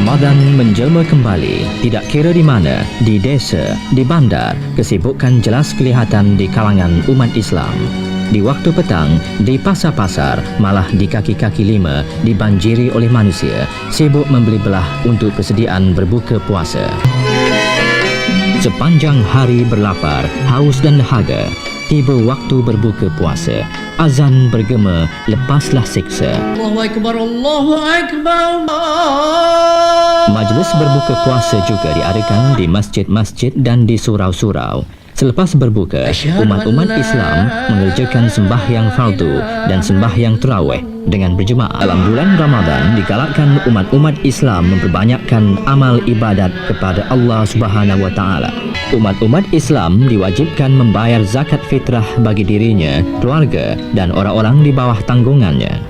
Ramadan menjelma kembali, tidak kira di mana, di desa, di bandar, kesibukan jelas kelihatan di kalangan umat Islam. Di waktu petang, di pasar-pasar, malah di kaki-kaki lima, dibanjiri oleh manusia, sibuk membeli belah untuk persediaan berbuka puasa. Sepanjang hari berlapar, haus dan dahaga, tiba waktu berbuka puasa. Azan bergema, lepaslah siksa. Allahu Akbar, Allahu Akbar. Majlis berbuka puasa juga diadakan di masjid-masjid dan di surau-surau. Selepas berbuka, umat-umat Islam mengerjakan sembahyang fardu dan sembahyang tarawih dengan berjemaah. Dalam bulan Ramadan digalakkan umat-umat Islam memperbanyakkan amal ibadat kepada Allah Subhanahu wa taala. Umat-umat Islam diwajibkan membayar zakat fitrah bagi dirinya, keluarga dan orang-orang di bawah tanggungannya.